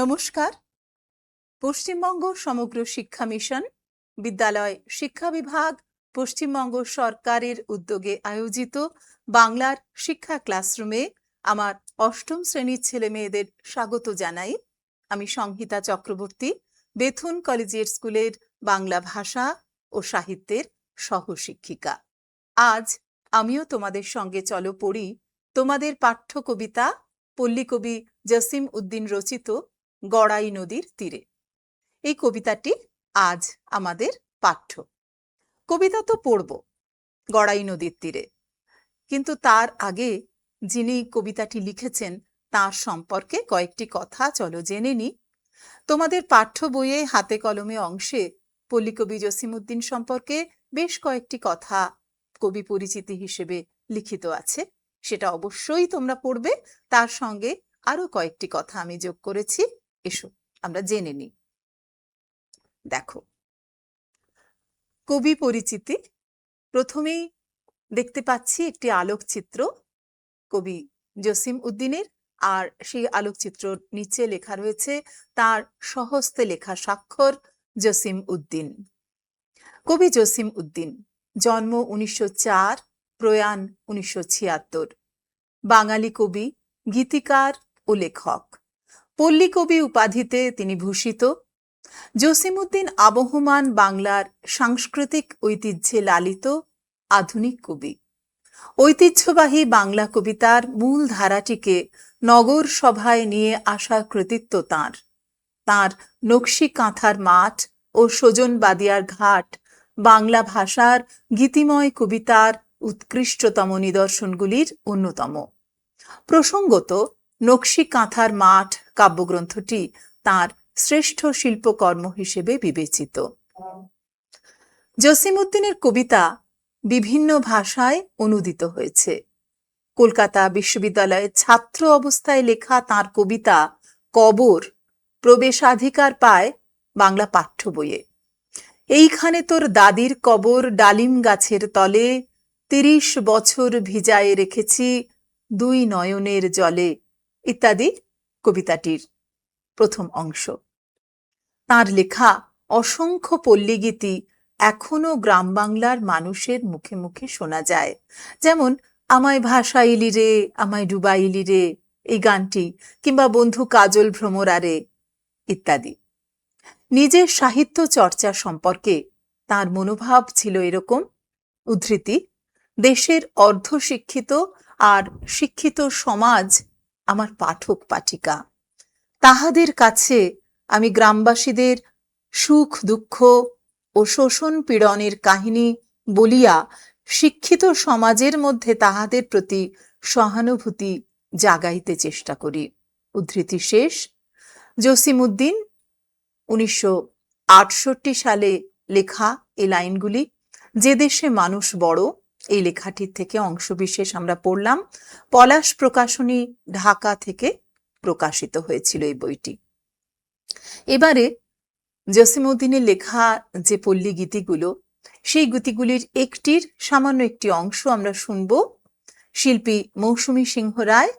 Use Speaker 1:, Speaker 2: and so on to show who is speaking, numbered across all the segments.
Speaker 1: নমস্কার। পশ্চিমবঙ্গ সমগ্র শিক্ষা মিশন, বিদ্যালয় শিক্ষা বিভাগ, পশ্চিমবঙ্গ সরকারের উদ্যোগে আয়োজিত বাংলার শিক্ষা ক্লাসরুমে আমার অষ্টম শ্রেণীর ছেলে মেয়েদের স্বাগত জানাই। আমি সংহিতা চক্রবর্তী, বেথুন কলেজিয়েট স্কুলের বাংলা ভাষা ও সাহিত্যের সহশিক্ষিকা। আজ আমিও তোমাদের সঙ্গে চলো পড়ি তোমাদের পাঠ্য কবিতা পল্লীকবি জসিম উদ্দিন রচিত গড়াই নদীর তীরে। এই কবিতাটি আজ আমাদের পাঠ্য। কবিতা তো পড়ব গড়াই নদীর তীরে, কিন্তু তার আগে যিনি কবিতাটি লিখেছেন তার সম্পর্কে কয়েকটি কথা চলো জেনে নিই। তোমাদের পাঠ্য বইয়ে হাতে কলমে অংশে পল্লীকবি জসিম উদ্দিন সম্পর্কে বেশ কয়েকটি কথা কবি পরিচিতি হিসেবে লিখিত আছে, সেটা অবশ্যই তোমরা পড়বে। তার সঙ্গে আরো কয়েকটি কথা আমি যোগ করেছি, এসো আমরা জেনে নিই। দেখো, কবি পরিচিতি। প্রথমেই দেখতে পাচ্ছি একটি আলোকচিত্র কবি জসিম উদ্দিনের, আর সেই আলোকচিত্র নিচে লেখা রয়েছে তার স্বহস্তে লেখা স্বাক্ষর জসিম উদ্দিন। কবি জসিম উদ্দিন, জন্ম 1904, প্রয়াণ 1976। বাঙালি কবি, গীতিকার ও লেখক। পল্লী কবি উপাধিতে তিনি ভূষিত। জসিম উদ্দিন আবহমান বাংলার সাংস্কৃতিক ঐতিহ্যে লালিত আধুনিক কবি। ঐতিহ্যবাহী বাংলা কবিতার মূল ধারাটিকে নগর সভায় নিয়ে আসার কৃতিত্ব তাঁর। তাঁর নকশি কাঁথার মাঠ ও সজনবাদিয়ার ঘাট বাংলা ভাষার গীতিময় কবিতার উৎকৃষ্টতম নিদর্শনগুলির অন্যতম। প্রসঙ্গত, নকশি কাঁথার মাঠ কাব্যগ্রন্থটি তাঁর শ্রেষ্ঠ শিল্পকর্ম হিসেবে বিবেচিত। জসিম উদ্দিনের কবিতা বিভিন্ন ভাষায় অনুদিত হয়েছে। কলকাতা বিশ্ববিদ্যালয়ের ছাত্র অবস্থায় লেখা তাঁর কবিতা কবর প্রবেশাধিকার পায় বাংলা পাঠ্য বইয়ে। এইখানে তোর দাদির কবর ডালিম গাছের তলে, 30 বছর ভিজায়ে রেখেছি 2 নয়নের জলে, ইত্যাদি কবিতাটির প্রথম অংশ। তাঁর লেখা অসংখ্য পল্লীগীতি এখনো গ্রাম বাংলার মানুষের মুখে মুখে শোনা যায়, যেমন আমায় ভাসাইলি রে, আমায় ডুবাইলি রে এই গানটি, কিংবা বন্ধু কাজল ভ্রমরারে ইত্যাদি। নিজের সাহিত্য চর্চা সম্পর্কে তার মনোভাব ছিল এরকম, উদ্ধৃতি: দেশের অর্ধশিক্ষিত আর শিক্ষিত সমাজ আমার পাঠক পাঠিকা, তাহাদের কাছে আমি গ্রামবাসীদের সুখ দুঃখ ও শোষণ পীড়নের কাহিনী বলিয়া শিক্ষিত সমাজের মধ্যে তাহাদের প্রতি সহানুভূতি জাগাইতে চেষ্টা করি। উদ্ধৃতি শেষ। জসিম উদ্দিন 1968 সালে লেখা এই লাইনগুলি। যে দেশে মানুষ বড়, এই লেখাটির থেকে অংশবিশেষ আমরা পড়লাম। পলাশ প্রকাশনী, ঢাকা থেকে প্রকাশিত হয়েছিল এই বইটি। এবারে জসিম উদ্দিনের লেখা যে পল্লী গীতিগুলো, সেই গীতিগুলির একটির সামান্য একটি অংশ আমরা শুনব। শিল্পী মৌসুমী সিংহ রায়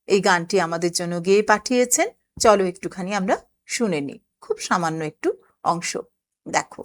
Speaker 1: এই গানটি আমাদের জন্য গেয়ে পাঠিয়েছেন। চলো একটুখানি আমরা শুনে নিই, খুব সামান্য একটু অংশ। দেখো,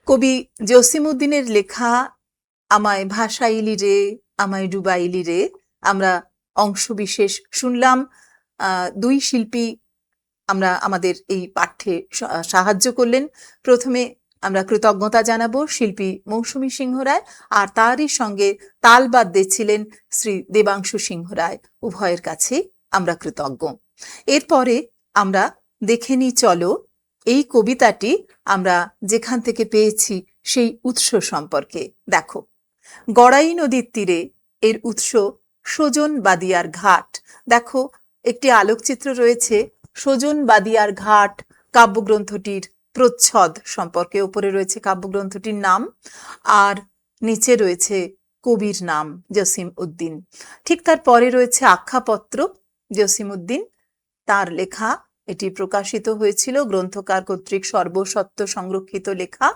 Speaker 1: কবি জসিমউদ্দিনের লেখা আমায় ভাসাইলি রে, আমায় ডুবাইলি রে, আমরা অংশবিশেষ শুনলাম। দুই শিল্পী আমরা আমাদের এই পাঠ্যে সাহায্য করলেন। প্রথমে আমরা কৃতজ্ঞতা জানাবো শিল্পী মৌসুমী সিংহ রায়, আর তারই সঙ্গে তাল বাদ্যে ছিলেন শ্রী দেবাংশু সিংহ রায়। উভয়ের কাছে আমরা কৃতজ্ঞ। এরপরে আমরা দেখে নিই, চলো এই কবিতাটি আমরা যেখান থেকে পেয়েছি সেই উৎস সম্পর্কে। দেখো, গড়াই নদীর তীরে এর উৎস সজন বাদিয়ার ঘাট। দেখো, একটি আলোকচিত্র রয়েছে সজন বাদিয়ার ঘাট কাব্যগ্রন্থটির প্রচ্ছদ সম্পর্কে। উপরে রয়েছে কাব্যগ্রন্থটির নাম, আর নিচে রয়েছে কবির নাম জসিমউদ্দিন। ঠিক তার পরে রয়েছে আখ্যাপত্র জসিমউদ্দিন, তার লেখা। এটি প্রকাশিত হয়েছিল গ্রন্থকার কর্তৃক সর্বসত্ব সংরক্ষিত লেখা,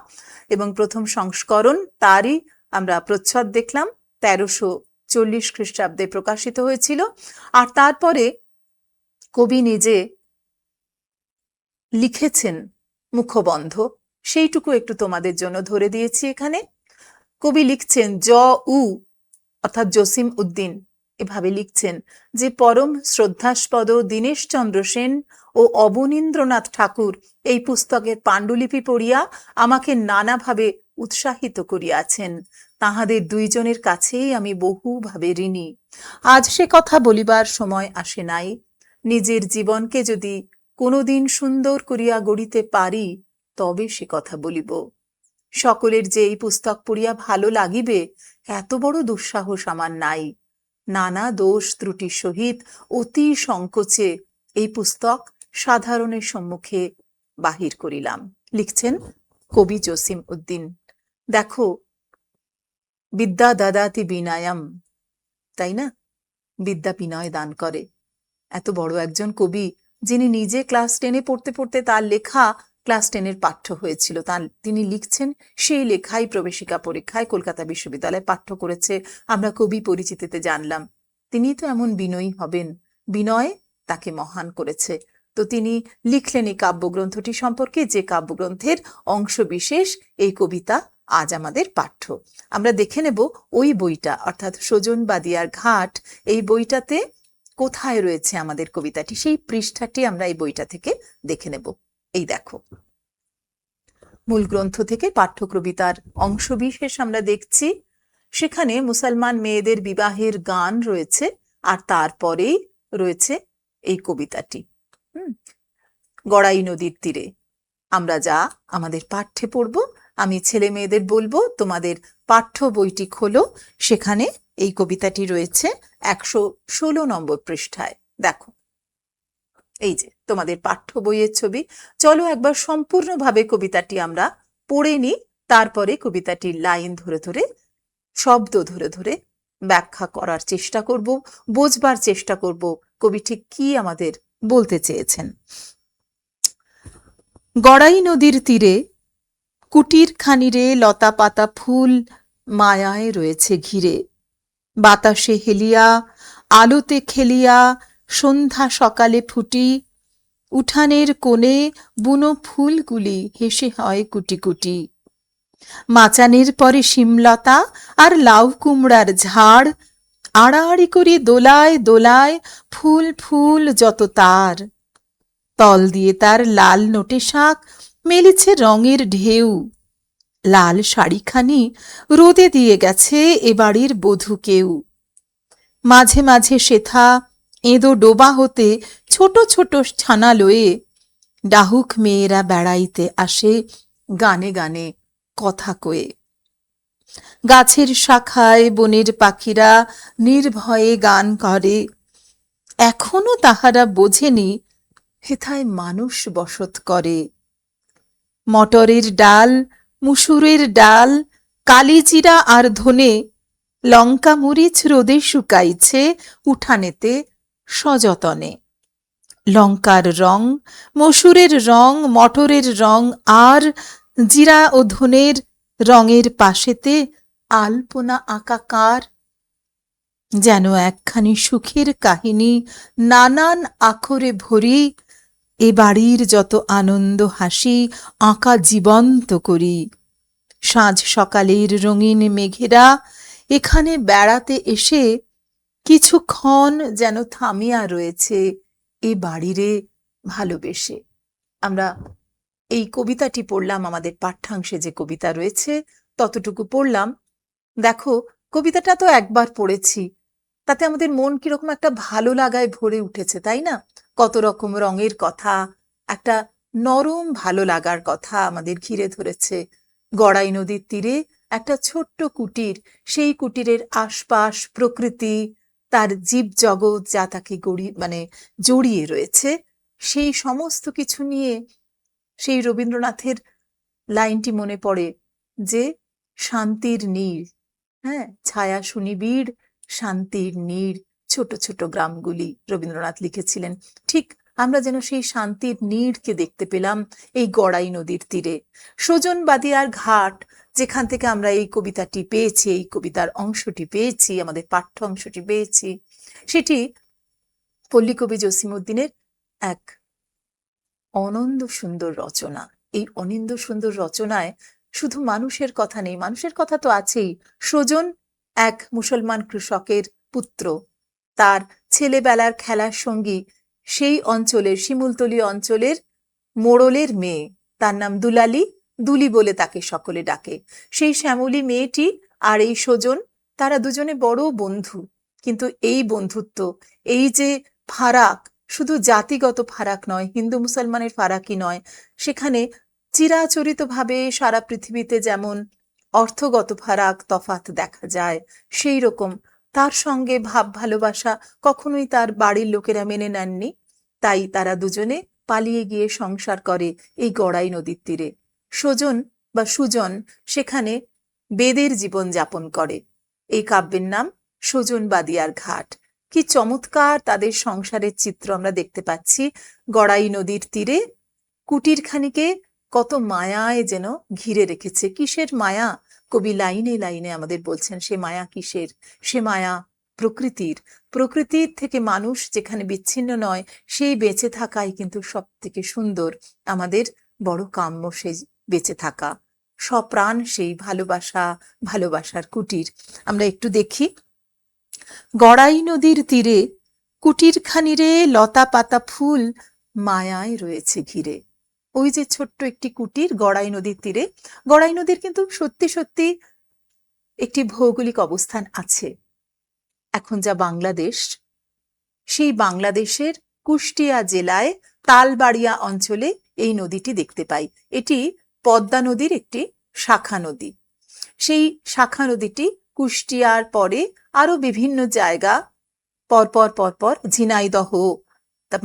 Speaker 1: এবং প্রথম সংস্করণ তারই আমরা প্রচ্ছদ দেখলাম 1340 খ্রিস্টাব্দে প্রকাশিত হয়েছিল। আর তারপরে কবি নিজে লিখেছেন মুখবন্ধ, সেইটুকু একটু তোমাদের জন্য ধরে দিয়েছি এখানে। কবি লিখছেন অর্থাৎ জসিমউদ্দিন এভাবে লিখছেন যে পরম শ্রদ্ধাস্পদ দীনেশচন্দ্র সেন ও অবনীন্দ্রনাথ ঠাকুর এই পুস্তকের পাণ্ডুলিপি পড়িয়া আমাকে নানাভাবে উৎসাহিত করিয়াছেন। তাহাদের দুইজনের কাছেই আমি বহুভাবে ঋণী। আজ সে কথা বলিবার সময় আসে নাই। নিজের জীবনকে যদি কোনোদিন সুন্দর করিয়া গড়িতে পারি, তবে সে কথা বলিব। সকলের যে এই পুস্তক পড়িয়া ভালো লাগিবে, এত বড় দুঃসাহস আমার নাই। নানা দোষ ত্রুটির সহিত অতি সংকোচে এই পুস্তক সাধারণের সম্মুখে বাহির করিলাম। লিখছেন কবি জসিমউদ্দিন। দেখো, বিদ্যা দাদাতি বিনায়াম, তাই না? বিদ্যা বিনয় দান করে। এত বড় একজন কবি, যিনি নিজে ক্লাস 10-এ পড়তে পড়তে তার লেখা ক্লাস 10-এর পাঠ্য হয়েছিল, তিনি লিখছেন সেই লেখাই প্রবেশিকা পরীক্ষায় কলকাতা বিশ্ববিদ্যালয়ে পাঠ্য করেছে। আমরা কবি পরিচিতিতে জানলাম তিনি তো এমন বিনয়ী হবেন, বিনয় তাকে মহান করেছে। তো তিনি লিখলেন এই কাব্যগ্রন্থটি সম্পর্কে, যে কাব্যগ্রন্থের অংশ বিশেষ এই কবিতা আজ আমাদের পাঠ্য। আমরা দেখে নেব ওই বইটা, অর্থাৎ সজন বাদিয়ার ঘাট, এই বইটাতে কোথায় রয়েছে আমাদের কবিতাটি, সেই পৃষ্ঠাটি আমরা এই বইটা থেকে দেখে নেব। এই দেখো, মূল গ্রন্থ থেকে পাঠ্য কবিতার অংশ বিশেষ আমরা দেখছি। সেখানে মুসলমান মেয়েদের বিবাহের গান রয়েছে, আর তারপরেই রয়েছে এই কবিতাটি। গড়াই নদীর তীরে আমরা যা আমাদের পাঠ্যে পড়ব, আমি ছেলে মেয়েদের বলবো তোমাদের পাঠ্য বইটি খোলো, সেখানে এই কবিতাটি রয়েছে 116 নম্বর পৃষ্ঠায়। দেখো, এই যে তোমাদের পাঠ্য বইয়ের ছবি। চলো একবার সম্পূর্ণভাবে কবিতাটি আমরা পড়ে নিই, তারপরে কবিতাটির লাইন ধরে ধরে, শব্দ ধরে ধরে ব্যাখ্যা করার চেষ্টা করব, বোঝবার চেষ্টা করব কবি ঠিক কি আমাদের বলতে চেয়েছেন। গড়াই নদীর তীরে কুটির খানিরে লতা পাতা ফুল মায়ায় রয়েছে ঘিরে। বাতাসে হেলিয়া আলোতে খেলিয়া সন্ধ্যা সকালে ফুটি। উঠানের কোণে বুনো ফুলগুলি হেসে হয় কুটি কুটি। মাচানের পরে শিমলতা আর লাউ কুমড়ার ঝাড়, আড়াআড়ি করে দোলায় দোলায় ফুল ফুল যত তার। তল দিয়ে তার লাল নোটে শাক মেলেছে রঙের ঢেউ। লাল শাড়িখানি রোদে দিয়ে গেছে এ বাড়ির বধূ কেউ। মাঝে মাঝে সেথা এঁদো ডোবা হতে ছোট ছোট ছানা লয়ে ডাহুক মেয়েরা বেড়াইতে আসে গানে গানে কথা কয়ে। গাছের শাখায় বনের পাখিরা নির্ভয়ে গান করে। এখনো তাহারা বোঝেনি হেথায় মানুষ বসত করে। মটরের ডাল, মুসুরের ডাল, কালিজিরা আর ধনে লঙ্কা মরিচ রোদে শুকাইছে উঠানেতে সযতনে। লঙ্কার রং, মসুরের রং, মটরের রং আর জিরা ও ধনের রঙের পাশেতে আলপনা আঁকাকার। যেন একখানি সুখের কাহিনী নানান আখরে ভরি। এ বাড়ির যত আনন্দ হাসি আঁকা জীবন্ত করি। সাঁঝ সকালের রঙিন মেঘেরা এখানে বেড়াতে এসে কিছুক্ষণ যেন থামিয়া রয়েছে এ বাড়িরে ভালোবেসে। আমরা এই কবিতাটি পড়লাম, আমাদের পাঠ্যাংশে যে কবিতা রয়েছে ততটুকু পড়লাম। দেখো, কবিতাটা তো একবার পড়েছি, তাতে আমাদের মন কিরকম একটা ভালো লাগায় ভরে উঠেছে, তাই না? কত রকম রঙের কথা, একটা নরম ভালো লাগার কথা আমাদের ঘিরে ধরেছে। গড়াই নদীর তীরে একটা ছোট্ট কুটির, সেই কুটিরের আশপাশ প্রকৃতি, তার জীবজগৎ যা তাকে জড়িয়ে রয়েছে, সেই সমস্ত কিছু নিয়ে সেই রবীন্দ্রনাথের লাইনটি মনে পড়ে যে শান্তির নীড়, হ্যাঁ, ছায়া সুনিবিড় শান্তির নীড়, ছোট ছোট গ্রামগুলি রবীন্দ্রনাথ লিখেছিলেন। ঠিক আমরা যেন সেই শান্তির নীড়কে দেখতে পেলাম এই গড়াই নদীর তীরে। সজনবাদিয়ার ঘাট, যেখান থেকে আমরা এই কবিতাটি পেয়েছি, এই কবিতার অংশটি পেয়েছি, আমাদের পাঠ্য অংশটি পেয়েছি, সেটি পল্লীকবি জসিমউদ্দিনের এক অনন্দ সুন্দর রচনা। এই অনিন্দ সুন্দর রচনায় শুধু মানুষের কথা নেই, মানুষের কথা তো আছেই। সজন এক মুসলমান কৃষকের পুত্র, তার ছেলেবেলার খেলার সঙ্গী সেই অঞ্চলের, শিমুলতলি অঞ্চলের মোড়লের মেয়ে, তার নাম দুলালি, দুলি বলে তাকে সকলে ডাকে। সেই শ্যামলী মেয়েটি আর এই সজন, তারা দুজনে বড় বন্ধু। কিন্তু এই বন্ধুত্ব, এই যে ফারাক, শুধু জাতিগত ফারাক নয়, হিন্দু মুসলমানের ফারাকই নয়, সেখানে চিরাচরিতভাবে সারা পৃথিবীতে যেমন অর্থগত ফারাক তফাৎ দেখা যায়, সেই রকম তার সঙ্গে ভাব ভালোবাসা কখনোই তার বাড়ির লোকেরা মেনে নেননি। তাই তারা দুজনে পালিয়ে গিয়ে সংসার করে এই গড়াই নদীর তীরে। সজন বা সুজন সেখানে বেদের জীবন যাপন করে। এই কাব্যের নাম সজনবাদিয়ার ঘাট। কি চমৎকার তাদের সংসারের চিত্র আমরা দেখতে পাচ্ছি গড়াই নদীর তীরে। কুটিরখানিকে কত মায়ায় যেন ঘিরে রেখেছে। কিসের মায়া? কবি লাইনে লাইনে আমাদের বলছেন সে মায়া কিসের। সে মায়া প্রকৃতির। প্রকৃতির থেকে মানুষ যেখানে বিচ্ছিন্ন নয়, সেই বেঁচে থাকাই কিন্তু সব থেকে সুন্দর, আমাদের বড় কাম্য সেই বেঁচে থাকা। সপ্রাণ সেই ভালোবাসা, ভালোবাসার কুটির। আমরা একটু দেখি, গড়াই নদীর তীরে কুটিরখানিরে লতা পাতা ফুল মায়ায় রয়েছে ঘিরে। ওই যে ছোট্ট একটি কুটির গড়াই নদীর তীরে। গড়াই নদীর কিন্তু সত্যি সত্যি একটি ভৌগোলিক অবস্থান আছে। এখন যা বাংলাদেশ, সেই বাংলাদেশের কুষ্টিয়া জেলায় তালবাড়িয়া অঞ্চলে এই নদীটি দেখতে পাই। এটি পদ্মা নদীর একটি শাখা নদী। সেই শাখা নদীটি কুষ্টিয়ার পরে আরো বিভিন্ন জায়গা পরপর পরপর, ঝিনাইদহ,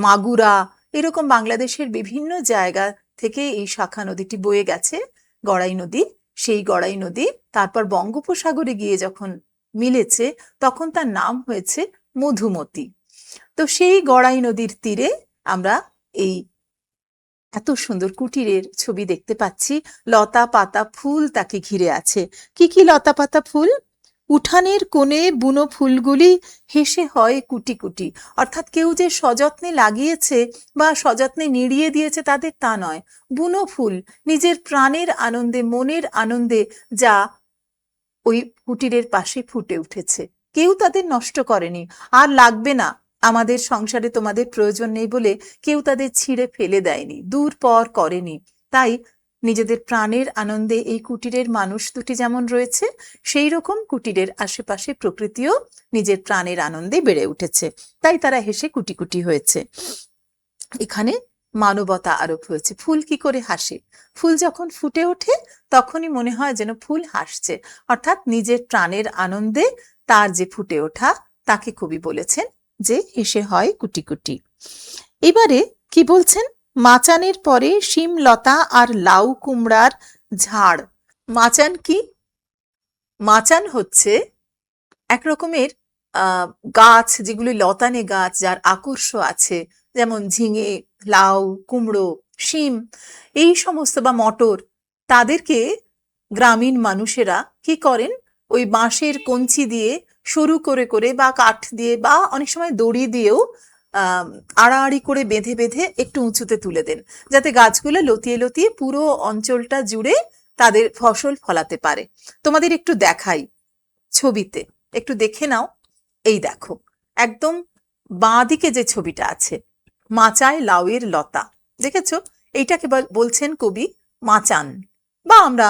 Speaker 1: মাগুরা, এরকম বাংলাদেশের বিভিন্ন জায়গা থেকে এই শাখা নদীটি বয়ে গেছে গড়াই নদী। সেই গড়াই নদী তারপর বঙ্গোপসাগরে গিয়ে যখন মিলেছে, তখন তার নাম হয়েছে মধুমতি। তো সেই গড়াই নদীর তীরে আমরা এই এত সুন্দর কুটিরের ছবি দেখতে পাচ্ছি। লতা পাতা ফুল তাকে ঘিরে আছে। কি কি লতা পাতা ফুল? উঠানের কোণে বুনো ফুলগুলি হেসে হয় কুটি কুটি। অর্থাৎ কেউ যে সযত্নে লাগিয়েছে বা সযত্নে নিড়িয়ে দিয়েছে তাদের তা নয়। বুনো ফুল নিজের প্রাণের আনন্দে, মনের আনন্দে যা ওই কুটিরের পাশে ফুটে উঠেছে, কেউ তাদের নষ্ট করেনি। আর লাগবে না, আমাদের সংসারে তোমাদের প্রয়োজন নেই বলে কেউ তাদের ছিঁড়ে ফেলে দেয়নি, দূর পর করেনি। তাই নিজেদের প্রাণের আনন্দে এই কুটিরের মানুষ দুটি যেমন রয়েছে, সেই রকম কুটিরের আশেপাশে প্রকৃতিও নিজের প্রাণের আনন্দে বেড়ে উঠেছে। তাই তারা হেসে কুটি কুটি হয়েছে। এখানে মানবতা আরোপ হয়েছে। ফুল কি করে হাসে? ফুল যখন ফুটে ওঠে তখনই মনে হয় যেন ফুল হাসছে, অর্থাৎ নিজের প্রাণের আনন্দে তার যে ফুটে ওঠা, তাকে কবি বলেছেন যে হেসে হয় কুটি কুটি। এবারে কি বলছেন? মাচানের পরে শিম লতা আর লাউ কুমড়ার ঝাড়। মাচান কি? মাচান হচ্ছে এক রকমের গাছ, যেগুলি লতানে গাছ, যার আকর্ষ আছে, যেমন ঝিঙে, লাউ, কুমড়ো, শিম, এই সমস্ত, বা মটর। তাদেরকে গ্রামীণ মানুষেরা কি করেন, ওই বাঁশের কঞ্চি দিয়ে সরু করে করে বা কাঠ দিয়ে বা অনেক সময় দড়ি দিয়েও আড়াআড়ি করে বেঁধে বেঁধে একটু উঁচুতে তুলে দেন, যাতে গাছগুলো লতিয়ে লতিয়ে পুরো অঞ্চলটা জুড়ে তাদের ফসল ফলাতে পারে। তোমাদের একটু দেখাই ছবিতে, একটু দেখে নাও। এই দেখো, একদম বাঁ দিকে যে ছবিটা আছে, মাচায় লাউয়ের লতা, দেখেছো? এইটাকে বলছেন কবি মাচান, বা আমরা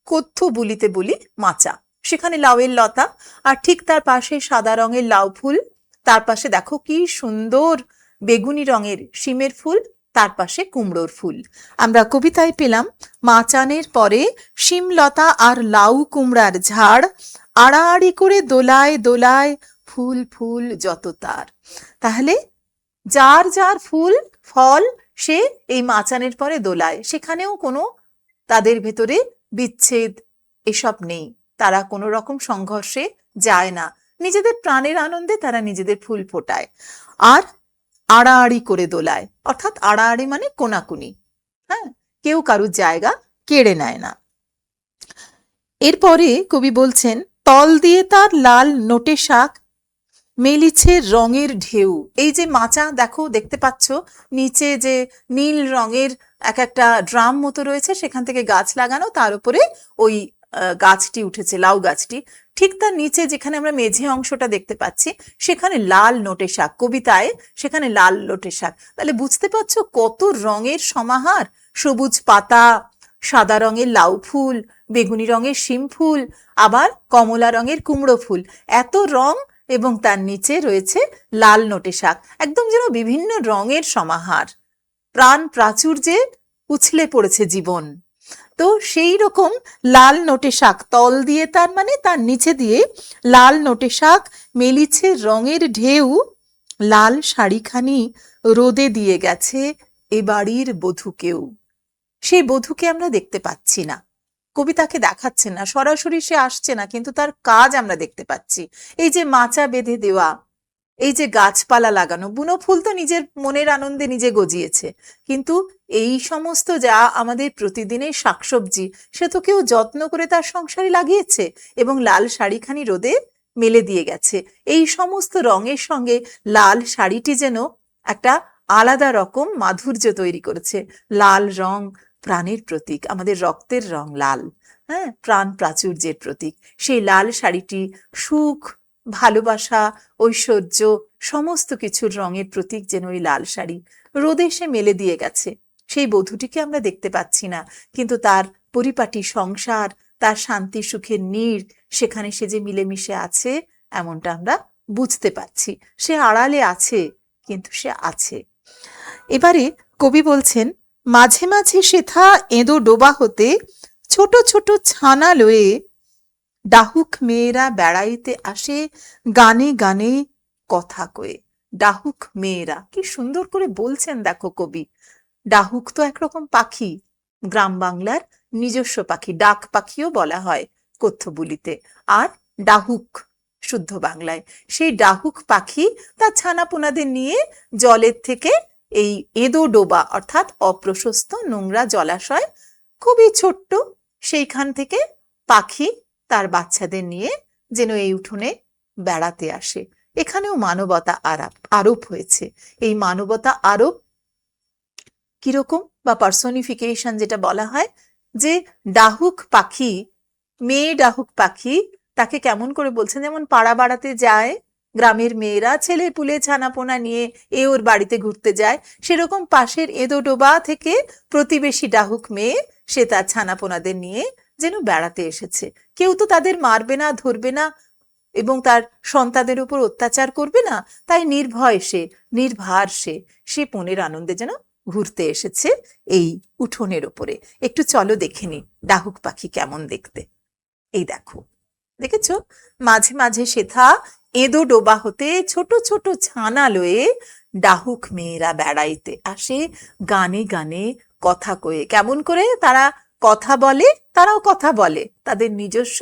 Speaker 1: কথ্য বলিতে বলি মাচা। সেখানে লাউয়ের লতা, আর ঠিক তার পাশে সাদা রঙের লাউ ফুল, তার পাশে দেখো কি সুন্দর বেগুনি রঙের শিমের ফুল, তার পাশে কুমড়োর ফুল। আমরা কবিতায় পেলাম মাচানের পরে শিমলতা আর লাউ কুমড়ার ঝাড়, আড়াআড়ি করে দোলায় দোলায় ফুল ফুল যত তার। তাহলে যার যার ফুল ফল সে এই মাচানের পরে দোলায়, সেখানেও কোনো তাদের ভেতরে বিচ্ছেদ এসব নেই, তারা কোনো রকম সংঘর্ষে যায় না, নিজেদের প্রাণের আনন্দে তারা নিজেদের ফুল ফোটায়। আর আড়াআড়ি করে দোলায়, অর্থাৎ আড়াআড়ি মানে কোনাকুনি, হ্যাঁ, কেউ কারুর জায়গা কেড়ে নেয় না। এরপরে কবি বলছেন, তল দিয়ে তার লাল নোটে শাক, মেলিছে রঙের ঢেউ। এই যে মাচা দেখো, দেখতে পাচ্ছ নিচে যে নীল রঙের এক একটা ড্রাম মতো রয়েছে, সেখান থেকে গাছ লাগানো, তার উপরে ওই গাছটি উঠেছে, লাউ গাছটি। ঠিক তার নিচে যেখানে আমরা মেঝে অংশটা দেখতে পাচ্ছি, সেখানে লাল নোটে শাক, কবিতায় সেখানে লাল নোটে শাক। তাহলে বুঝতে পারছো কত রঙের সমাহার, সবুজ পাতা, সাদা রঙের লাউ ফুল, বেগুনি রঙের শিম ফুল, আবার কমলা রঙের কুমড়ো ফুল, এত রং, এবং তার নিচে রয়েছে লাল নোটে শাক, একদম যেন বিভিন্ন রঙের সমাহার। প্রাণ প্রাচুর্যে উছলে পড়েছে জীবন। তো সেই রকম লাল নোটে শাক, তল দিয়ে তার মানে তার নিচে দিয়ে লাল নোটে শাক, মেলিছে রঙের ঢেউ, লাল শাড়িখানি রোদে দিয়ে গেছে এ বাড়ির বধূকেও। সেই বধূকে আমরা দেখতে পাচ্ছি না, কবিতাকে দেখাচ্ছেন না, সরাসরি সে আসছে না, কিন্তু তার কাজ আমরা দেখতে পাচ্ছি। এই যে মাচা বেঁধে দেওয়া, এই যে গাছপালা লাগানো, বুনো ফুল তো নিজের মনের আনন্দে নিজে গজিয়েছে, কিন্তু এই সমস্ত যা আমাদের প্রতিদিনের শাকসবজি, সে তো কেউ যত্ন করে তার সংসারে লাগিয়েছে এবং লাল শাড়িখানি রোদে মেলে দিয়ে গেছে। এই সমস্ত রঙের সঙ্গে লাল শাড়িটি যেন একটা আলাদা রকম মাধুর্য তৈরি করেছে। লাল রং প্রাণের প্রতীক, আমাদের রক্তের রং লাল, হ্যাঁ, প্রাণ প্রাচুর্যের প্রতীক। সেই লাল শাড়িটি সুখ, ভালোবাসা, ঐশ্বর্য, সমস্ত কিছুর রঙের প্রতীক যেন ওই লাল শাড়ি রোদে সে মেলে দিয়ে গেছে। সেই বধূটিকে আমরা দেখতে পাচ্ছি না, কিন্তু তার পরিপাটি সংসার, তার শান্তি সুখের নীড়, সেখানে সে যে মিলেমিশে আছে এমনটা আমরা বুঝতে পারছি। সে আড়ালে আছে, কিন্তু সে আছে। এবারে কবি বলছেন, মাঝে মাঝে সেথা এঁদো ডোবা হতে ছোট ছোট ছানা লয়ে ডাহুক মেয়েরা বেড়াইতে আসে গানে গানে কথা কয়ে। ডাহুক মেয়েরা, কি সুন্দর করে বলছেন দেখো কবি। ডাহুক তো একরকম পাখি, গ্রাম বাংলার নিজস্ব পাখি, ডাক পাখিও বলা হয় কথ্য বলিতে, আর ডাহুক শুদ্ধ বাংলায়। সেই ডাহুক পাখি তার ছানাপোনাদের নিয়ে জলের থেকে এই এঁদো ডোবা, অর্থাৎ অপ্রশস্ত নোংরা জলাশয়, খুবই ছোট্ট, সেইখান থেকে পাখি তার বাচ্চাদের নিয়ে যেন এই উঠোনে বেড়াতে আসে। এখানেও মানবতা আরোপ হয়েছে। এই মানবতা আরোপ কিরকম, বা পার্সোনিফিকেশন যেটা বলা হয়, যে ডাহুক পাখি, মেয়ে ডাহুক পাখি, তাকে কেমন করে বলছেন, যেমন পাড়া বাড়াতে যায় গ্রামের মেয়েরা, ছেলে পুলে ছানাপোনা নিয়ে এ ওর বাড়িতে ঘুরতে যায়, সেরকম পাশের এঁদো ডোবা থেকে প্রতিবেশী ডাহুক মেয়ে, সে তার ছানাপোনাদের নিয়ে যেন বেড়াতে এসেছে। কেউ তো তাদের মারবে না, ধরবে না, এবং তার সন্তানদের উপর অত্যাচার করবে না, তাই নির্ভয় সে, নির্ভার সে মনের আনন্দে যেন ঘুরতে এসেছে এই উঠোনের ওপরে। একটু চলো দেখে নি ডাহুক পাখি কেমন দেখতে। এই দেখো, দেখেছো, মাঝে মাঝে সেথা এঁদো ডোবা হতে ছোট ছোট ছানা লয়ে ডাহুক মেয়েরা বেড়াইতে আসে গানে গানে কথা কয়ে। কেমন করে তারা কথা বলে, তারাও কথা বলে তাদের নিজস্ব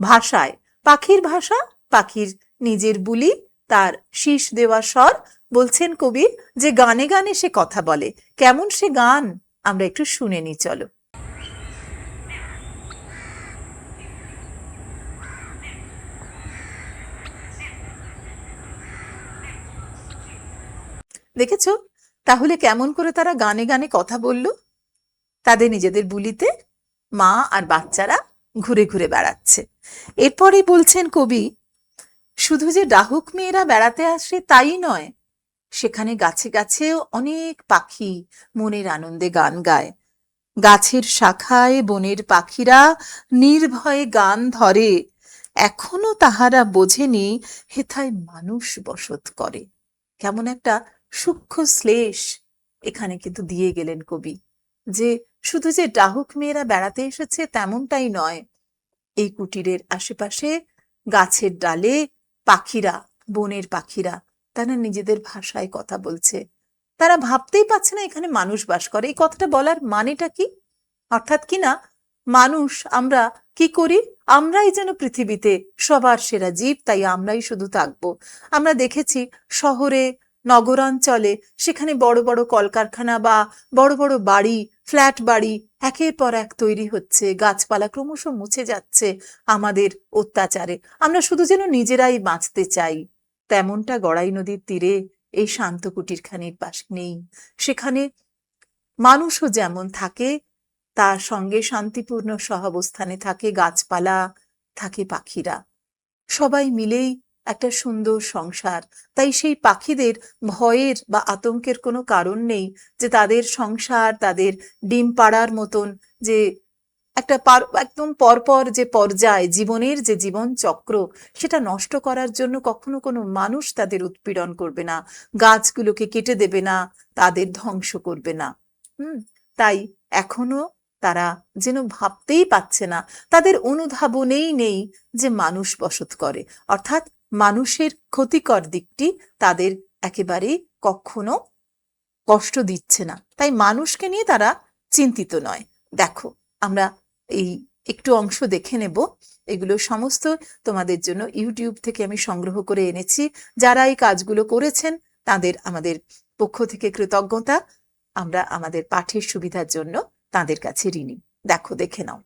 Speaker 1: ভাষায়, পাখির ভাষা, পাখির নিজের বুলি, তার শীষ দেওয়া স্বর। বলছেন কবি যে গানে গানে সে কথা বলে। কেমন সে গান, আমরা একটু শুনে নি, চলো। দেখেছো তাহলে কেমন করে তারা গানে গানে কথা বলল তাদের নিজেদের বুলিতে? মা আর বাচ্চারা ঘুরে ঘুরে বেড়াচ্ছে। এরপরে বলছেন কবি, শুধু যে ডাহুক মেয়েরা বেড়াতে আসে তাই নয়, সেখানে গাছে গাছেও অনেক পাখি মনের আনন্দে গান গায়। গাছের শাখায় বনের পাখিরা নির্ভয়ে গান ধরে, এখনো তাহারা বোঝেনি হেথায় মানুষ বসত করে। কেমন একটা সূক্ষ্ম শ্লেষ এখানে কিন্তু দিয়ে গেলেন কবি, যে শুধু যে ডাহুক মেয়েরা বেড়াতে এসেছে তেমনটাই নয়, এই কুটিরের আশেপাশে গাছের ডালে পাখিরা, বনের পাখিরা, তারা নিজেদের ভাষায় কথা বলছে। তারা ভাবতেই পারছে না এখানে মানুষ বাস করে। এই কথাটা বলার মানেটা কি? অর্থাৎ কি না, মানুষ আমরা কি করি, আমরাই যেন পৃথিবীতে সবার সেরা জীব, তাই আমরাই শুধু থাকবো। আমরা দেখেছি শহরে, নগরাঞ্চলে, সেখানে বড় বড় কলকারখানা বা বড় বড় বাড়ি, ফ্ল্যাট বাড়ি একের পর এক তৈরি হচ্ছে, গাছপালা ক্রমশ মুছে যাচ্ছে আমাদের অত্যাচারে। আমরা শুধু যেন নিজেরাই বাঁচতে চাই। তেমনটা গড়াই নদীর তীরে এই শান্ত কুটিরখানির পাশে নেই। সেখানে মানুষও যেমন থাকে, তার সঙ্গে শান্তিপূর্ণ সহাবস্থানে থাকে গাছপালা, থাকে পাখিরা, সবাই মিলেই একটা সুন্দর সংসার। তাই সেই পাখিদের ভয়ের বা আতঙ্কের কোনো কারণ নেই যে তাদের সংসার, তাদের ডিম পাড়ার মতন যে একটা একদম পরপর যে পর্যায়, জীবনের যে জীবন চক্র, সেটা নষ্ট করার জন্য কখনো কোনো মানুষ তাদের উৎপীড়ন করবে না, গাছগুলোকে কেটে দেবে না, তাদের ধ্বংস করবে না। তাই এখনো তারা যেন ভাবতেই পাচ্ছে না, তাদের অনুধাবনেই নেই যে মানুষ বসত করে, অর্থাৎ মানুষের ক্ষতিকর দিকটি তাদের একেবারেই কখনো কষ্ট দিচ্ছে না। তাই মানুষকে নিয়ে তারা চিন্তিত নয়। দেখো, আমরা এই একটু অংশ দেখে নেব। এগুলো সমস্ত তোমাদের জন্য ইউটিউব থেকে আমি সংগ্রহ করে এনেছি। যারা এই কাজগুলো করেছেন তাদের আমাদের পক্ষ থেকে কৃতজ্ঞতা। আমরা আমাদের পাঠের সুবিধার জন্য তাদের কাছে ঋণী। দেখো, দেখে নাও।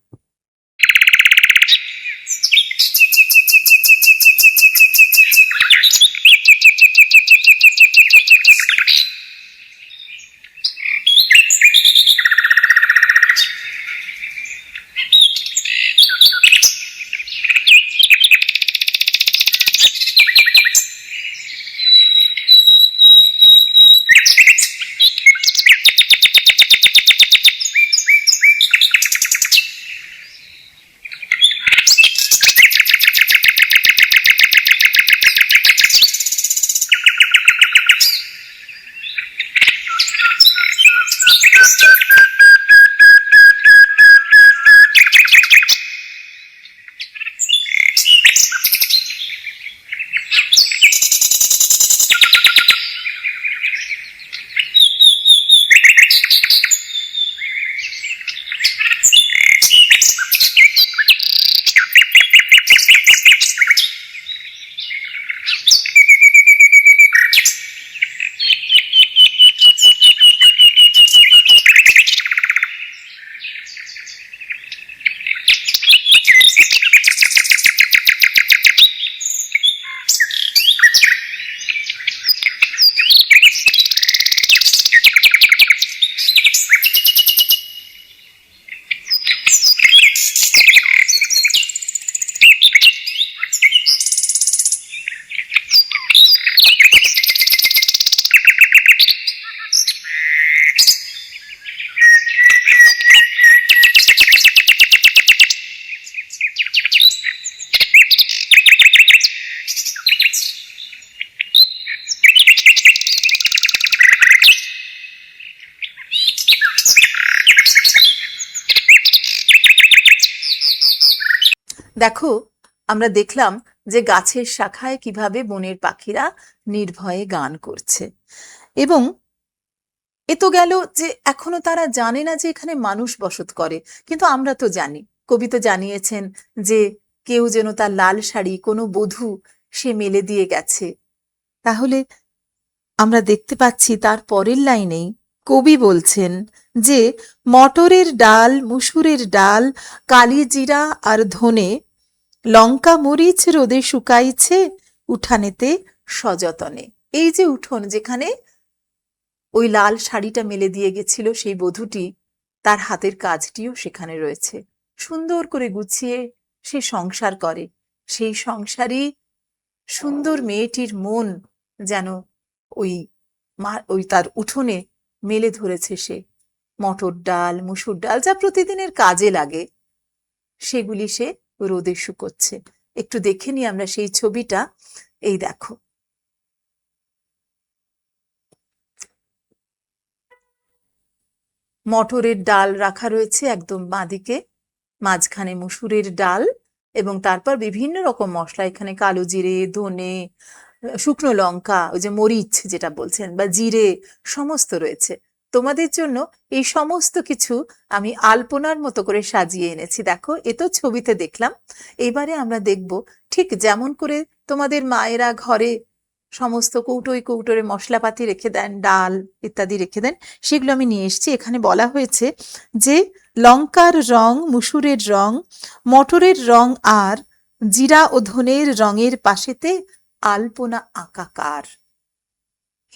Speaker 1: দেখো, আমরা দেখলাম যে গাছের শাখায় কিভাবে বনের পাখিরা নির্ভয়ে গান করছে। এবং এ তো গেল যে এখনো তারা জানে না যে এখানে মানুষ বসত করে, কিন্তু আমরা তো জানি। কবি তো জানিয়েছেন যে কেউ যেন তার লাল শাড়ি কোনো বধূ সে মেলে দিয়ে গেছে। তাহলে আমরা দেখতে পাচ্ছি তার পরের লাইনেই কবি বলছেন যে মটরের ডাল, মুসুরের ডাল, কালিজিরা আর ধনে, লঙ্কা মরিচ রোদে শুকাইছে উঠানেতে সযতনে। এই যে উঠোন, যেখানে ওই লাল শাড়িটা মেলে দিয়ে গেছিল সেই বধূটি, তার হাতের কাজটিও সেখানে রয়েছে। সুন্দর করে গুছিয়ে সে সংসার করে। সেই সংসারী সুন্দর মেয়েটির মন যেন ওই তার উঠোনে মেলে ধরেছে। সে মটর ডাল, মুসুর ডাল যা প্রতিদিনের কাজে লাগে সেগুলি সে রোদে শুকোচ্ছে। একটু দেখে নিই আমরা সেই ছবিটা। এই দেখো, মটরের ডাল রাখা রয়েছে একদম বাঁদিকে, মাঝখানে মুসুরের ডাল এবং তারপর বিভিন্ন রকম মশলা, এখানে কালো জিরে, ধনে, শুকনো লঙ্কা, ওই যে মরিচ যেটা বলছেন, বা জিরে, সমস্ত রয়েছে। তোমাদের জন্য এই সমস্ত কিছু আমি আলপনার মতো করে সাজিয়ে এনেছি। দেখো, এ তো ছবিতে দেখলাম, এবারে আমরা দেখব ঠিক যেমন করে তোমাদের মায়েরা ঘরে সমস্ত কৌটোয় কৌটোরে মশলাপাতি রেখে দেন, ডাল ইত্যাদি রেখে দেন, সেগুলো আমি নিয়ে এসেছি। এখানে বলা হয়েছে যে লঙ্কার রং, মুসুরের রং, মটরের রং আর জিরা ও ধনের রঙের পাশেতে আলপনা আঁকাকার।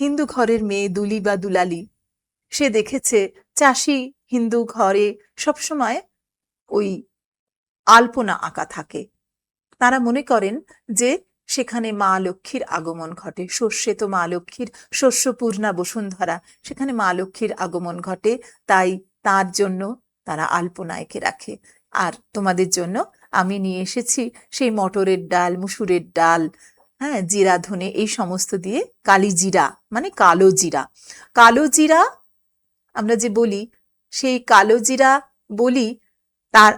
Speaker 1: হিন্দু ঘরের মেয়ে দুলি বা দুলালি, সে দেখেছে চাষি হিন্দু ঘরে সবসময় ওই আলপনা আঁকা থাকে। তারা মনে করেন যে সেখানে মা লক্ষ্মীর আগমন ঘটে। শস্যে তো মা লক্ষ্মীর, শস্যপূর্ণা বসুন্ধরা, সেখানে মা লক্ষ্মীর আগমন ঘটে, তাই তার জন্য তারা আলপনা এঁকে রাখে। আর তোমাদের জন্য আমি নিয়ে এসেছি সেই মটরের ডাল, মুসুরের ডাল, হ্যাঁ, জিরা ধনে, এই সমস্ত দিয়ে কালি জিরা, মানে কালো জিরা। কালো জিরা আমরা যে বলি, সেই কালো জিরা বলি, তার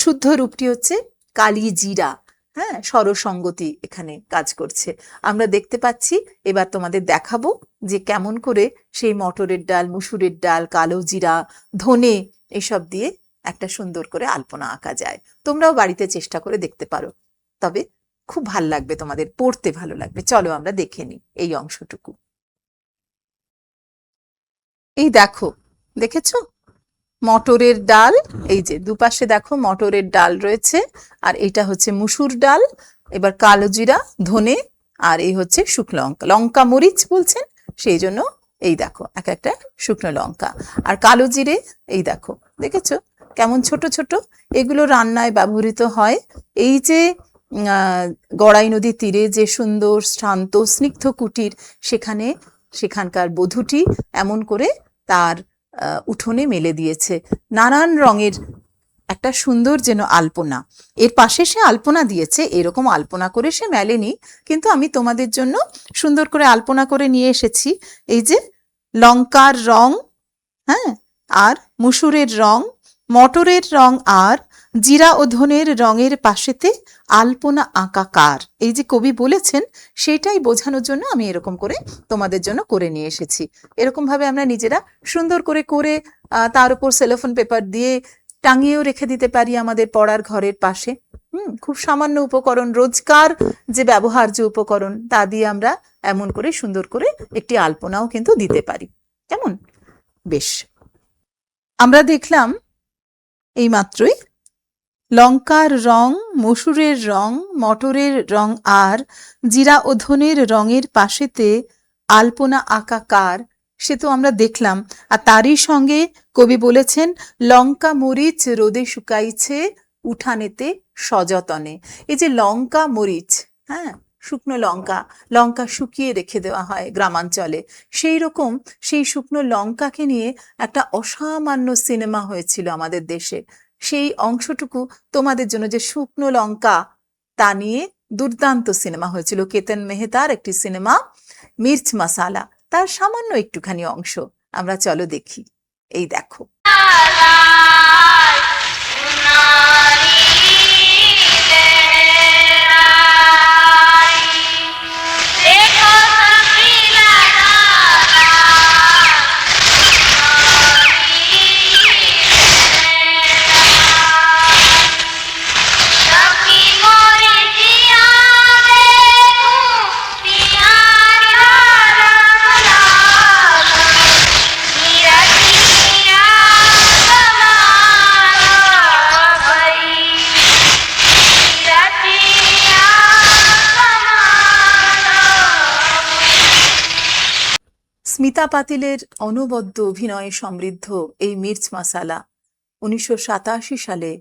Speaker 1: শুদ্ধ রূপটি হচ্ছে কালি জিরা। হ্যাঁ, স্বরসঙ্গতি এখানে কাজ করছে। আমরা দেখতে পাচ্ছি, এবার তোমাদের দেখাবো যে কেমন করে সেই মটরের ডাল, মুসুরের ডাল, কালো জিরা, ধনে এসব দিয়ে একটা সুন্দর করে আলপনা আঁকা যায়। তোমরাও বাড়িতে চেষ্টা করে দেখতে পারো, তবে খুব ভাল লাগবে, তোমাদের পড়তে ভালো লাগবে। চলো আমরা দেখে নিই এই অংশটুকু। এই দেখো, দেখেছো মটরের ডাল, এই যে দুপাশে দেখো মটরের ডাল রয়েছে, আর এটা হচ্ছে মুসুর ডাল, এবার কালো জিরা, ধনে, আর এই হচ্ছে শুকনো লঙ্কা, লঙ্কা মরিচ বলছেন সেই জন্য এই দেখো এক একটা শুকনো লঙ্কা আর কালো জিরে। এই দেখো, দেখেছো কেমন ছোট ছোট, এগুলো রান্নায় ব্যবহৃত হয়। এই যে গড়াই নদীর তীরে যে সুন্দর শান্ত স্নিগ্ধ কুটির, সেখানকার বধূটি এমন করে তার উঠোনে মেলে দিয়েছে নানান রঙের একটা সুন্দর যেন আলপনা। এর পাশে সে আলপনা দিয়েছে, এরকম আলপনা করে সে মেলেনি, কিন্তু আমি তোমাদের জন্য সুন্দর করে আলপনা করে নিয়ে এসেছি। এই যে লঙ্কার রং, হ্যাঁ, আর মুসুরের রং, মটরের রং আর জিরা ও ধনের রঙের পাশেতে আলপনা আঁকাকার, এই যে কবি বলেছেন সেটাই বোঝানোর জন্য আমি এরকম করে তোমাদের জন্য করে নিয়ে এসেছি। এরকম ভাবে আমরা নিজেরা সুন্দর করে করে তার উপর সেলোফোন পেপার দিয়ে টাঙিয়েও রেখে দিতে পারি আমাদের পড়ার ঘরের পাশে। খুব সামান্য উপকরণ, রোজকার যে ব্যবহার্য উপকরণ, তা দিয়ে আমরা এমন করে সুন্দর করে একটি আলপনাও কিন্তু দিতে পারি। কেমন? বেশ, আমরা দেখলাম এই মাত্রই লঙ্কার রং, মসুরের রং, মটরের রং আর জিরা ও ধনের রঙের পাশেতে আলপনা আঁকাকার, সে তো আমরা দেখলাম। আর তারই সঙ্গে কবি বলেছেন লঙ্কা মরিচ রোদে শুকাইছে উঠানেতে সযতনে। এই যে লঙ্কা মরিচ, হ্যাঁ, শুকনো লঙ্কা, লঙ্কা শুকিয়ে রেখে দেওয়া হয় গ্রামাঞ্চলে, সেই রকম সেই শুকনো লঙ্কাকে নিয়ে একটা অসামান্য সিনেমা হয়েছিল আমাদের দেশে। সেই অংশটুকু তোমাদের জন্য, যে শুকনো লঙ্কা, তা নিয়ে দুর্দান্ত সিনেমা হয়েছিল। কেতন মেহতার একটি সিনেমা মির্চ মশালা, তার সামান্য একটুখানি অংশ আমরা চলো দেখি। এই দেখো, স্মিতা পাতিলের অনবদ্য অভিনয়ে সমৃদ্ধ এই মির্চ মশালা 1987 সালে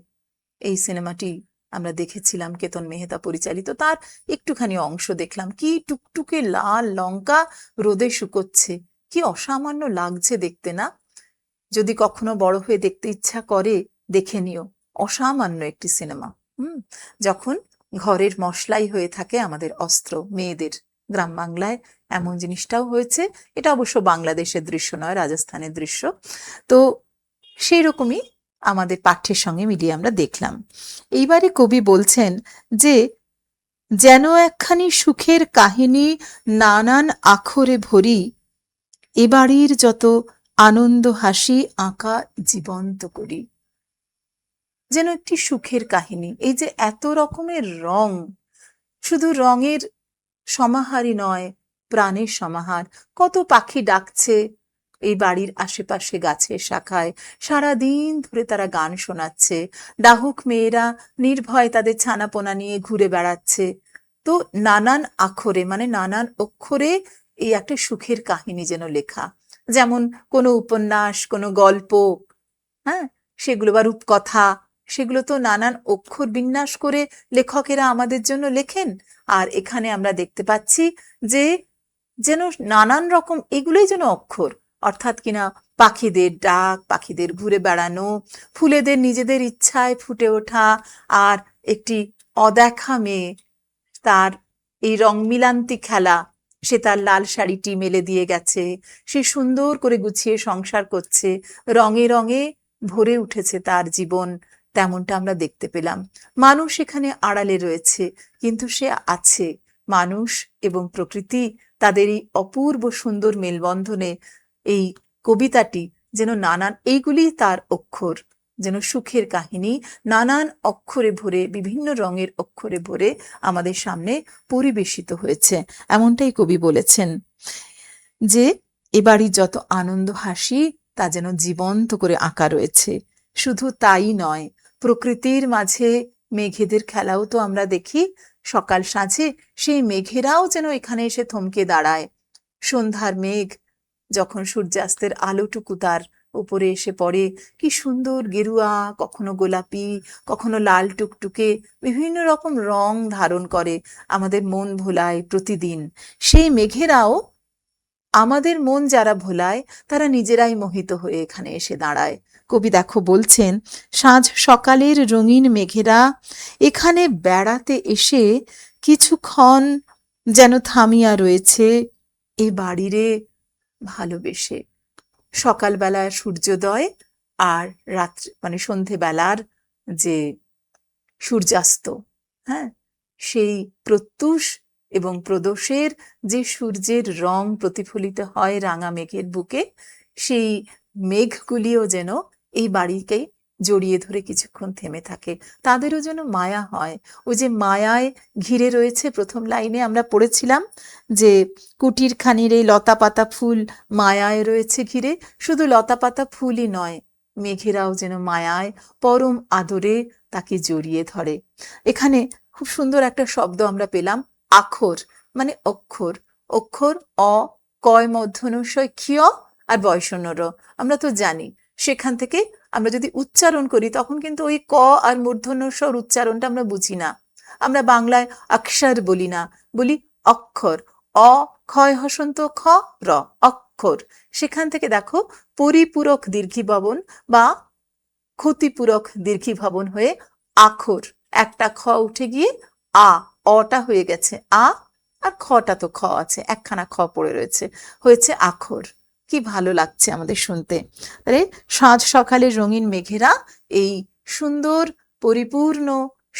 Speaker 1: এই সিনেমাটি আমরা দেখেছিলাম, কেতন মেহতা পরিচালিত। তার একটুখানি অংশ দেখলাম। কি টুকটুকে লাল লঙ্কা রোদে শুকোচ্ছে, কি অসামান্য লাগছে দেখতে না? যদি কখনো বড় হয়ে দেখতে ইচ্ছা করে দেখে নিও, অসামান্য একটি সিনেমা। যখন ঘরের মশলাই হয়ে থাকে আমাদের অস্ত্র, মেয়েদের। গ্রাম বাংলায় এমন জিনিসটাও হয়েছে। এটা অবশ্য বাংলাদেশের দৃশ্য নয়, রাজস্থানের দৃশ্য। তো সেই রকমই আমাদের পাঠ্যের সঙ্গে মিলিয়ে আমরা দেখলাম। এইবারে কবি বলছেন যে যেন একখানি সুখের কাহিনী নানান আখরে ভরি, এ বাড়ির যত আনন্দ হাসি আঁকা জীবন্ত করি। যেন একটি সুখের কাহিনী। এই যে এত রকমের রং, শুধু রঙের সমাহারই নয়, প্রাণের সমাহার। কত পাখি ডাকছে এই বাড়ির আশেপাশে গাছের শাখায়, সারাদিন ধরে তারা গান শোনাচ্ছে। ডাহুক মেয়েরা নির্ভয় তাদের ছানাপোনা নিয়ে ঘুরে বেড়াচ্ছে। তো নানান আখরে, মানে নানান অক্ষরে এই একটা সুখের কাহিনী যেন লেখা। যেমন কোনো উপন্যাস, কোনো গল্প, হ্যাঁ, সেগুলো বা রূপকথা, সেগুলো তো নানান অক্ষর বিন্যাস করে লেখকেরা আমাদের জন্য লেখেন। আর এখানে আমরা দেখতে পাচ্ছি যে যেন নানান রকম, এগুলোই যেন অক্ষর। অর্থাৎ কিনা পাখিদের ডাক, পাখিদের ঘুরে বেড়ানো, ফুলেদের নিজেদের ইচ্ছায় ফুটে ওঠা, আর একটি অদেখা মেয়ে, তার এই রং মিলান্তি খেলা। সে তার লাল শাড়িটি মেলে দিয়ে গেছে, সে সুন্দর করে গুছিয়ে সংসার করছে, রঙে রঙে ভরে উঠেছে তার জীবন, তেমনটা আমরা দেখতে পেলাম। মানুষ এখানে আড়ালে রয়েছে, কিন্তু সে আছে। মানুষ এবং প্রকৃতি, তাদের এই অপূর্ব সুন্দর মেলবন্ধনে এই কবিতাটি যেন নানান, এইগুলি তার অক্ষর, যেন সুখের কাহিনী নানান অক্ষরে ভরে, বিভিন্ন রঙের অক্ষরে ভরে আমাদের সামনে পরিবেশিত হয়েছে। এমনটাই কবি বলেছেন যে এবারই যত আনন্দ হাসি তা যেন জীবন্ত করে আঁকা রয়েছে। শুধু তাই নয়, প্রকৃতির মাঝে মেঘেদের খেলাও তো আমরা দেখি সকাল সাঁঝে। সেই মেঘেরাও যেন এখানে এসে থমকে দাঁড়ায়। সন্ধ্যার মেঘ যখন সূর্যাস্তের আলোটুকু তার উপরে এসে পড়ে, কি সুন্দর গেরুয়া, কখনো গোলাপি, কখনো লাল টুকটুকে, বিভিন্ন রকম রং ধারণ করে, আমাদের মন ভোলায় প্রতিদিন। সেই মেঘেরাও আমাদের মন যারা ভোলায়, তারা নিজেরাই মোহিত হয়ে এখানে এসে দাঁড়ায়। কবি দেখো বলছেন, সাঁঝ সকালের রঙিন মেঘেরা এখানে বেড়াতে এসে কিছুক্ষণ যেন থামিয়া রয়েছে এ বাড়িরে ভালোবেসে। সকালবেলার সূর্যোদয় আর রাত্রে, মানে সন্ধেবেলার যে সূর্যাস্ত, হ্যাঁ, সেই প্রত্যুষ এবং প্রদোষের যে সূর্যের রং প্রতিফলিত হয় রাঙা মেঘের বুকে, সেই মেঘগুলিও যেন এই বাড়িকে জড়িয়ে ধরে কিছুক্ষণ থেমে থাকে। তাদেরও যেন মায়া হয়। ওই যে মায়ায় ঘিরে রয়েছে, প্রথম লাইনে আমরা পড়েছিলাম যে কুটির খানির এই লতা পাতা ফুল মায়ায় রয়েছে ঘিরে। শুধু লতা পাতা ফুলই নয়, মেঘেরাও যেন মায়ায় পরম আদরে তাকে জড়িয়ে ধরে। এখানে খুব সুন্দর একটা শব্দ আমরা পেলাম, আখর, মানে অক্ষর। অক্ষর অ, কয় মধ্যনস্বয় ক্ষিয় আর বয়সন্য র। আমরা তো জানি, সেখান থেকে আমরা যদি উচ্চারণ করি তখন কিন্তু ওই ক আর মূর্ধন্যস্বর উচ্চারণটা আমরা বুঝি না। আমরা বাংলায় অক্ষর বলি না, বলি অক্ষর। অ, ক্ষয় হসন্ত খ, র, অক্ষর। সেখান থেকে দেখো পরিপূরক দীর্ঘিভবন বা ক্ষতিপূরক দীর্ঘিভবন হয়ে আখর, একটা খ উঠে গিয়ে আ, অটা হয়ে গেছে আ, আর খটা তো খ আছে, একখানা খ পড়ে রয়েছে, হয়েছে আখর। কি ভালো লাগছে আমাদের শুনতে। তাহলে সাঁঝ সকালের রঙিন মেঘেরা এই সুন্দর পরিপূর্ণ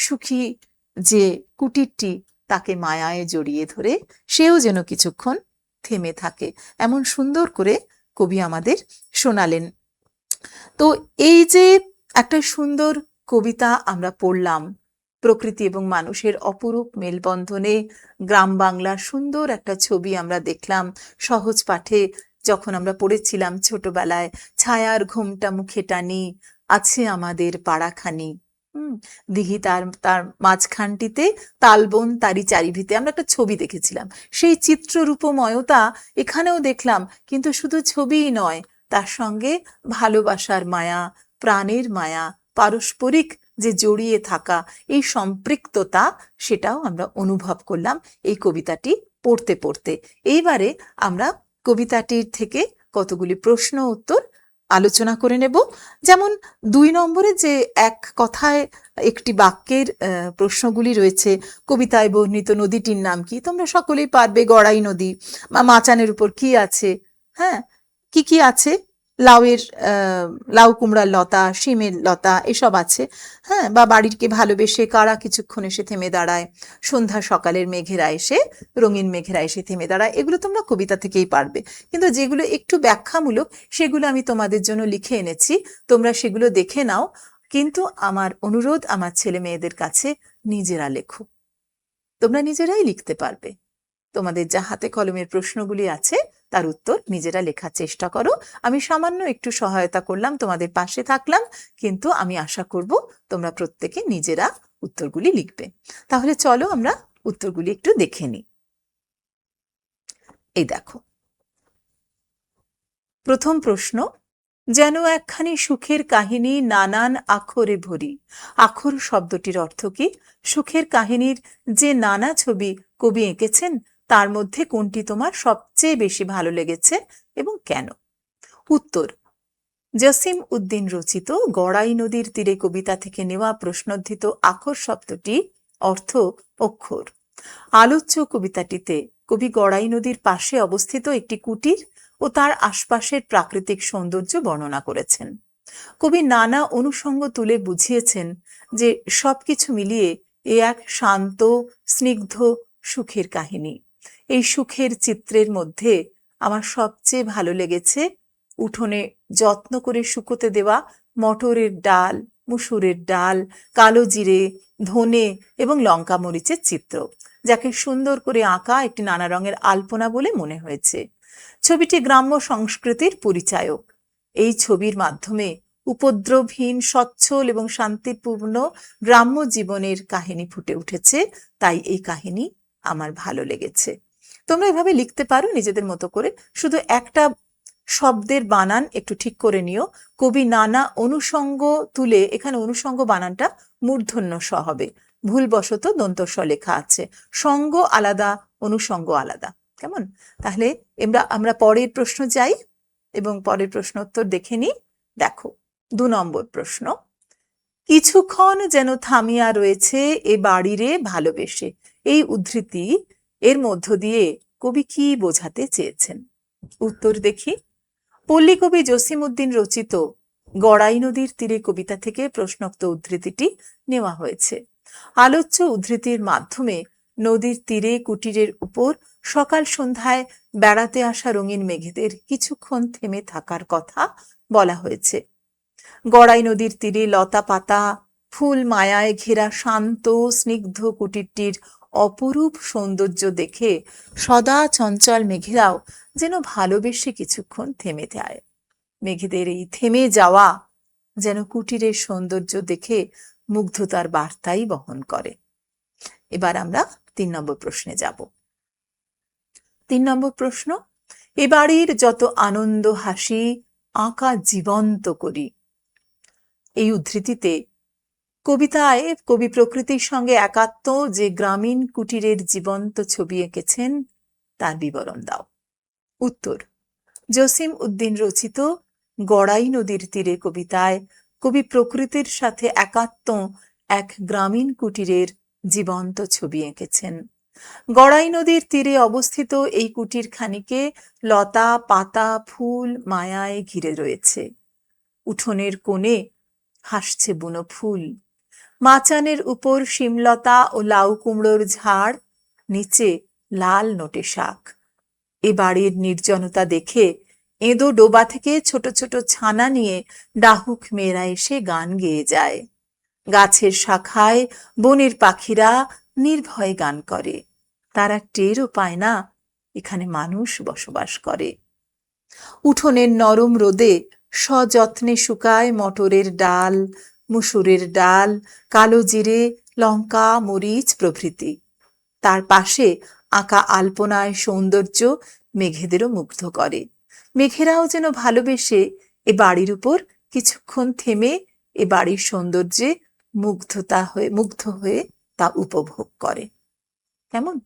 Speaker 1: সুখী যে কুটিরটি, তাকে মায়ায় জড়িয়ে ধরে সেও যেন কিছুক্ষণ থেমে থাকে, এমন সুন্দর করে কবি আমাদের শোনালেন। তো এই যে একটা সুন্দর কবিতা আমরা পড়লাম, প্রকৃতি এবং মানুষের অপরূপ মেলবন্ধনে গ্রাম বাংলার সুন্দর একটা ছবি আমরা দেখলাম সহজ পাঠে। যখন আমরা পড়েছিলাম ছোটবেলায়, ছায়ার ঘুমটা মুখে টানি, আছে আমাদের পাড়াখানি, দিঘি তার তার মাঝখানটিতে, তালবন তারি চারিভিতে, আমরা একটা ছবি দেখেছিলাম। সেই চিত্ররূপময়তা এখানেও দেখলাম, কিন্তু শুধু ছবিই নয়, তার সঙ্গে ভালোবাসার মায়া, প্রাণের মায়া, পারস্পরিক যে জড়িয়ে থাকা, এই সম্পৃক্ততা, সেটাও আমরা অনুভব করলাম এই কবিতাটি পড়তে পড়তে। এইবারে আমরা কবিতাটির থেকে কতগুলি প্রশ্ন উত্তর আলোচনা করে নেব। যেমন 2 নম্বরে যে এক কথায় একটি বাক্যের প্রশ্নগুলি রয়েছে, কবিতায় বর্ণিত নদীটির নাম কি? তোমরা সকলেই পারবে, গড়াই নদী। বা মাচানের উপর কি আছে? হ্যাঁ, কি কি আছে? লাউ কুমড়ার লতা, শিমের লতা, এসব আছে। হ্যাঁ, বা বাড়িরকে ভালোবেসে কারা কিছুক্ষণ এসে থেমে দাঁড়ায়, সন্ধ্যা সকালের মেঘেরা এসে, রঙিন মেঘেরা এসে থেমে দাঁড়ায়। এগুলো তোমরা কবিতা থেকেই পারবে, কিন্তু যেগুলো একটু ব্যাখ্যামূলক সেগুলো আমি তোমাদের জন্য লিখে এনেছি, তোমরা সেগুলো দেখে নাও। কিন্তু আমার অনুরোধ আমার ছেলে মেয়েদের কাছে, নিজেরা লেখো, তোমরা নিজেরাই লিখতে পারবে। তোমাদের যা হাতে কলমের প্রশ্নগুলি আছে তার উত্তর নিজেরা লেখার চেষ্টা করো। আমি সামান্য একটু সহায়তা করলাম, তোমাদের পাশে থাকলাম, কিন্তু আমি আশা করব তোমরা প্রত্যেকে নিজেরা উত্তরগুলি লিখবে। তাহলে চলো আমরা উত্তরগুলি একটু দেখে নিই। এই দেখো, প্রথম প্রশ্ন, যেন একখানি সুখের কাহিনী নানান আখরে ভরি। আখর শব্দটির অর্থ কি? সুখের কাহিনীর যে নানা ছবি কবি এঁকেছেন, তার মধ্যে কোনটি তোমার সবচেয়ে বেশি ভালো লেগেছে এবং কেন? উত্তর, জসিম উদ্দিন রচিত গড়াই নদীর তীরে কবিতা থেকে নেওয়া প্রশ্নোদ্ধৃত আখর শব্দটি অর্থ অক্ষর। আলোচ্য কবিতাটিতে কবি গড়াই নদীর পাশে অবস্থিত একটি কুটির ও তার আশপাশের প্রাকৃতিক সৌন্দর্য বর্ণনা করেছেন। কবি নানা অনুষঙ্গ তুলে বুঝিয়েছেন যে সবকিছু মিলিয়ে এ এক শান্ত, স্নিগ্ধ, সুখের কাহিনী। এই সুখের চিত্রের মধ্যে আমার সবচেয়ে ভালো লেগেছে উঠোনে যত্ন করে শুকোতে দেওয়া মটরের ডাল, মুসুরের ডাল, কালো জিরে, ধনে এবং লঙ্কা মরিচের চিত্র, যাকে সুন্দর করে আঁকা একটি নানা রঙের আলপনা বলে মনে হয়েছে। ছবিটি গ্রাম্য সংস্কৃতির পরিচায়ক। এই ছবির মাধ্যমে উপদ্রবহীন, সচ্ছল এবং শান্তিপূর্ণ গ্রাম্য জীবনের কাহিনী ফুটে উঠেছে, তাই এই কাহিনী আমার ভালো লেগেছে। তোমরা এভাবে লিখতে পারো নিজেদের মতো করে, শুধু একটা শব্দের বানান একটু ঠিক করে নিও। কবি নানা অনুষঙ্গ তুলে, এখানে অনুষঙ্গ বানানটা মূর্ধন্য স হবে, ভুলবশত দন্তস্ব লেখা আছে, সঙ্গ আলাদা, অনুষঙ্গ আলাদা। কেমন? তাহলে আমরা পরের প্রশ্ন যাই এবং পরের প্রশ্ন উত্তর দেখে নিই। দেখো, 2 নম্বর প্রশ্ন, কিছুক্ষণ যেন থামিয়া রয়েছে এ বাড়িরে ভালোবেসে। এই উদ্ধৃতি এর মধ্য দিয়ে কবি কি বোঝাতে চেয়েছেন? উত্তর দেখি। পল্লী কবি জসিম উদ্দিন রচিত গড়াই নদীর তীরে কবিতা থেকে প্রশ্নোক্ত উদ্ধৃতিটি নেওয়া হয়েছে। আলোচ্য উদ্ধৃতির মাধ্যমে নদীর তীরে কুটিরের উপর সকাল সন্ধ্যায় বেড়াতে আসা রঙিন মেঘেদের কিছুক্ষণ থেমে থাকার কথা বলা হয়েছে। গড়াই নদীর তীরে লতা পাতা ফুল মায়ায় ঘেরা শান্ত স্নিগ্ধ কুটিরটির অপরূপ সৌন্দর্য দেখে সদা চঞ্চল মেঘেরাও যেন ভালোবেসে কিছুক্ষণ থেমে যায়। মেঘেদের এই থেমে যাওয়া যেন কুটিরের সৌন্দর্য দেখে মুগ্ধতার বার্তাই বহন করে। এবার আমরা 3 নম্বর প্রশ্নে যাব। 3 নম্বর প্রশ্ন, এ বাড়ির যত আনন্দ হাসি আঁকা জীবন্ত করি। এই উদ্ধৃতিতে কবিতায় কবি প্রকৃতির সঙ্গে একাত্ম যে গ্রামীণ কুটিরের জীবন্ত ছবি এঁকেছেন তার বিবরণ দাও। উত্তর, জসিম উদ্দিন রচিত গড়াই নদীর তীরে কবিতায় কবি প্রকৃতির সাথে একাত্ম এক গ্রামীণ কুটিরের জীবন্ত ছবি এঁকেছেন। গড়াই নদীর তীরে অবস্থিত এই কুটির খানিকে লতা পাতা ফুল মায়ায় ঘিরে রয়েছে। উঠোনের কোণে হাসছে বুনো ফুল, মাচানের উপর শিমলতা ও লাউ কুমড়োর ঝাড়, নিচে লাল নোটে শাক। এ বাড়ির নির্জনতা দেখে এঁদো ডোবা থেকে ছোট ছোট ছানা নিয়ে ডাহুক মেয়েরা এসে গান গেয়ে যায়। গাছের শাখায় বনের পাখিরা নির্ভয়ে গান করে, তারা টেরও পায় না এখানে মানুষ বসবাস করে। উঠোনের নরম রোদে সযত্নে শুকায় মটরের ডাল, মুসুরের ডাল, কালো জিরে, লঙ্কা মরিচ প্রভৃতি। তার পাশে আঁকা আলপনায় সৌন্দর্য মেঘেদেরও মুগ্ধ করে। মেঘেরাও যেন ভালোবেসে এ বাড়ির উপর কিছুক্ষণ থেমে এ বাড়ির সৌন্দর্যে মুগ্ধ হয়ে তা উপভোগ করে। কেমন?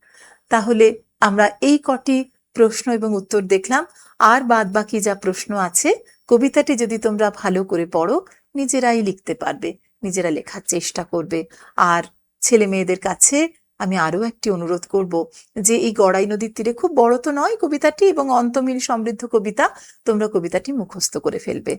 Speaker 1: তাহলে আমরা এই কটি প্রশ্ন এবং উত্তর দেখলাম। আর বাদ বাকি যা প্রশ্ন আছে, কবিতাটি যদি তোমরা ভালো করে পড়ো, নিজেরাই লিখতে পারবে, নিজেরা লেখার চেষ্টা করবে। আর ছেলে মেয়েদের কাছে আমি আরো একটি অনুরোধ করব যে এই গড়াই নদীর তীরে, খুব বড় তো নয় কবিতাটি এবং অন্তমিল সমৃদ্ধ কবিতা, তোমরা কবিতাটি মুখস্থ করে ফেলবে।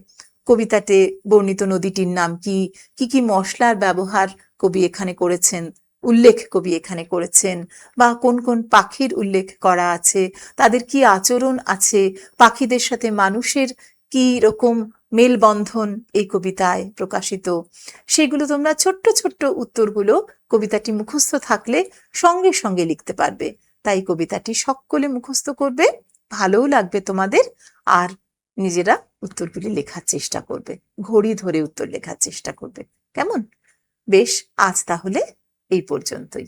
Speaker 1: কবিতাতে বর্ণিত নদীটির নাম কি, কি কি মশলার ব্যবহার কবি এখানে করেছেন, উল্লেখ কবি এখানে করেছেন, বা কোন কোন পাখির উল্লেখ করা আছে, তাদের কি আচরণ আছে, পাখিদের সাথে মানুষের কি রকম মেলবন্ধন এই কবিতায় প্রকাশিত, সেগুলো তোমরা ছোট্ট ছোট্ট উত্তরগুলো কবিতাটি মুখস্থ থাকলে সঙ্গে সঙ্গে লিখতে পারবে। তাই কবিতাটি সকলে মুখস্থ করবে, ভালোও লাগবে তোমাদের, আর নিজেরা উত্তরগুলি লেখার চেষ্টা করবে, ঘড়ি ধরে উত্তর লেখার চেষ্টা করবে। কেমন? বেশ, আজ তাহলে এই পর্যন্তই।